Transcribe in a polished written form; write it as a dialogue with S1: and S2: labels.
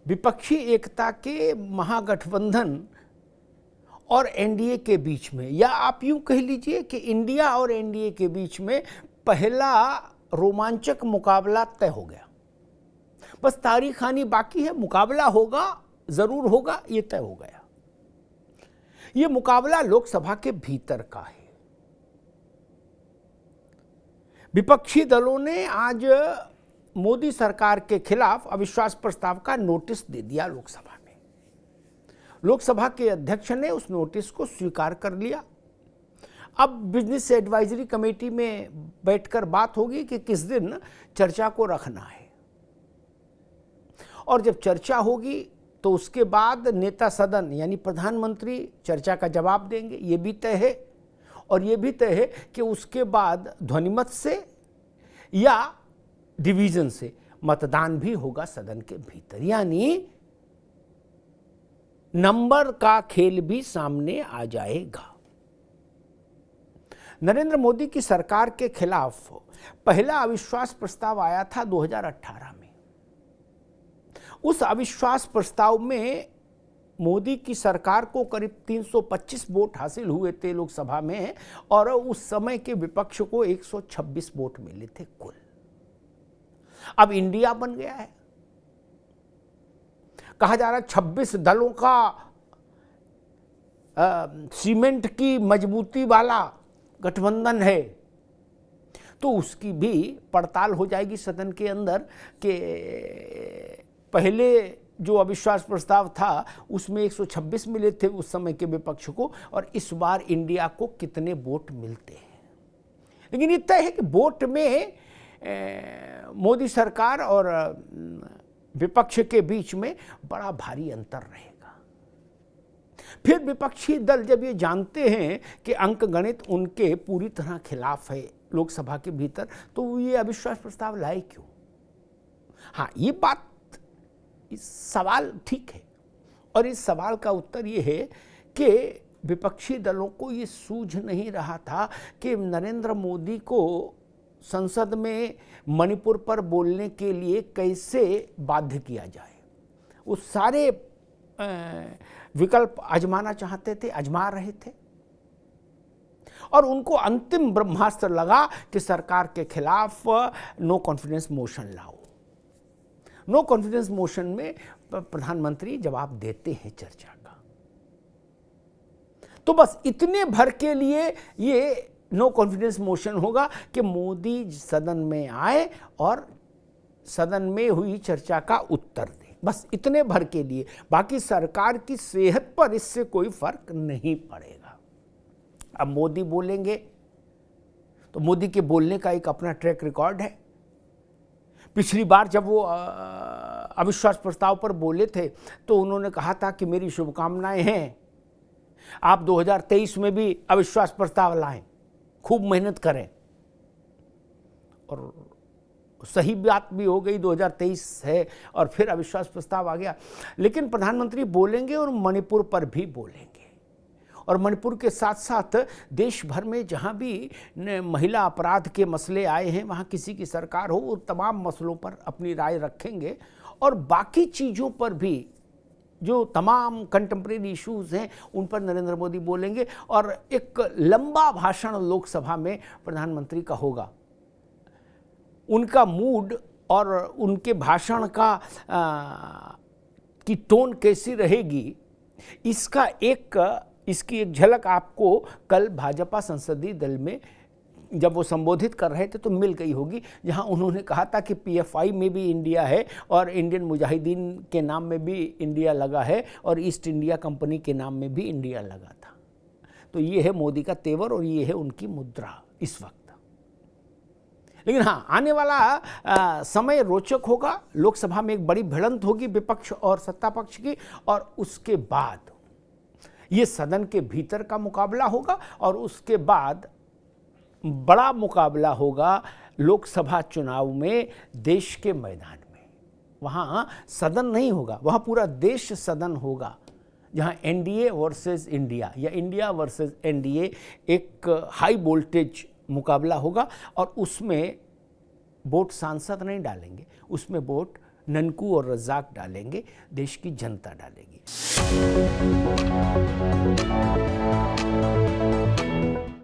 S1: विपक्षी एकता के महागठबंधन और एनडीए के बीच में, या आप यूं कह लीजिए कि इंडिया और एनडीए के बीच में पहला रोमांचक मुकाबला तय हो गया। बस तारीख आनी बाकी है, मुकाबला होगा, जरूर होगा, ये तय हो गया। ये मुकाबला लोकसभा के भीतर का है। विपक्षी दलों ने आज मोदी सरकार के खिलाफ अविश्वास प्रस्ताव का नोटिस दे दिया लोकसभा में। लोकसभा के अध्यक्ष ने उस नोटिस को स्वीकार कर लिया। अब बिजनेस एडवाइजरी कमेटी में बैठकर बात होगी कि किस दिन चर्चा को रखना है, और जब चर्चा होगी तो उसके बाद नेता सदन यानी प्रधानमंत्री चर्चा का जवाब देंगे, ये भी तय है। और ये भी तय है कि उसके बाद ध्वनिमत से या डिवीजन से मतदान भी होगा सदन के भीतर, यानी नंबर का खेल भी सामने आ जाएगा। नरेंद्र मोदी की सरकार के खिलाफ पहला अविश्वास प्रस्ताव आया था 2018 में। उस अविश्वास प्रस्ताव में मोदी की सरकार को करीब 325 वोट हासिल हुए थे लोकसभा में, और उस समय के विपक्ष को 126 वोट मिले थे कुल। अब इंडिया बन गया है, कहा जा रहा है 26 दलों का सीमेंट की मजबूती वाला गठबंधन है, तो उसकी भी पड़ताल हो जाएगी सदन के अंदर कि पहले जो अविश्वास प्रस्ताव था उसमें 126 मिले थे उस समय के विपक्ष को, और इस बार इंडिया को कितने वोट मिलते हैं। लेकिन ये तय है कि वोट में मोदी सरकार और विपक्ष के बीच में बड़ा भारी अंतर रहेगा। फिर विपक्षी दल जब ये जानते हैं कि अंकगणित उनके पूरी तरह खिलाफ है लोकसभा के भीतर, तो ये अविश्वास प्रस्ताव लाए क्यों? हाँ, ये बात, इस सवाल ठीक है, और इस सवाल का उत्तर ये है कि विपक्षी दलों को ये सूझ नहीं रहा था कि नरेंद्र मोदी को संसद में मणिपुर पर बोलने के लिए कैसे बाध्य किया जाए। वो सारे विकल्प आजमाना चाहते थे, आजमा रहे थे, और उनको अंतिम ब्रह्मास्त्र लगा कि सरकार के खिलाफ नो कॉन्फिडेंस मोशन लाओ। नो कॉन्फिडेंस मोशन में प्रधानमंत्री जवाब देते हैं चर्चा का। तो बस इतने भर के लिए ये नो कॉन्फिडेंस मोशन होगा कि मोदी सदन में आए और सदन में हुई चर्चा का उत्तर दे, बस इतने भर के लिए। बाकी सरकार की सेहत पर इससे कोई फर्क नहीं पड़ेगा। अब मोदी बोलेंगे तो मोदी के बोलने का एक अपना ट्रैक रिकॉर्ड है। पिछली बार जब वो अविश्वास प्रस्ताव पर बोले थे तो उन्होंने कहा था कि मेरी शुभकामनाएं हैं, आप 2023 में भी अविश्वास प्रस्ताव लाएं, खूब मेहनत करें। और सही बात भी हो गई, 2023 है और फिर अविश्वास प्रस्ताव आ गया। लेकिन प्रधानमंत्री बोलेंगे और मणिपुर पर भी बोलेंगे, और मणिपुर के साथ साथ देश भर में जहाँ भी महिला अपराध के मसले आए हैं, वहाँ किसी की सरकार हो, वो तमाम मसलों पर अपनी राय रखेंगे, और बाकी चीज़ों पर भी जो तमाम कंटेम्प्रेरी इश्यूज़ हैं उन पर नरेंद्र मोदी बोलेंगे। और एक लंबा भाषण लोकसभा में प्रधानमंत्री का होगा। उनका मूड और उनके भाषण का की टोन कैसी रहेगी, इसकी एक झलक आपको कल भाजपा संसदीय दल में जब वो संबोधित कर रहे थे तो मिल गई होगी, जहां उन्होंने कहा था कि पीएफआई में भी इंडिया है और इंडियन मुजाहिदीन के नाम में भी इंडिया लगा है और ईस्ट इंडिया कंपनी के नाम में भी इंडिया लगा था। तो ये है मोदी का तेवर और ये है उनकी मुद्रा इस वक्त। लेकिन हाँ, आने वाला समय रोचक होगा। लोकसभा में एक बड़ी भिड़ंत होगी विपक्ष और सत्ता पक्ष की, और उसके बाद ये सदन के भीतर का मुकाबला होगा, और उसके बाद बड़ा मुकाबला होगा लोकसभा चुनाव में देश के मैदान में। वहाँ सदन नहीं होगा, वहाँ पूरा देश सदन होगा, जहाँ एनडीए वर्सेस इंडिया या इंडिया वर्सेस एनडीए एक हाई वोल्टेज मुकाबला होगा। और उसमें वोट सांसद नहीं डालेंगे, उसमें वोट ननकू और रज़ाक डालेंगे, देश की जनता डालेगी।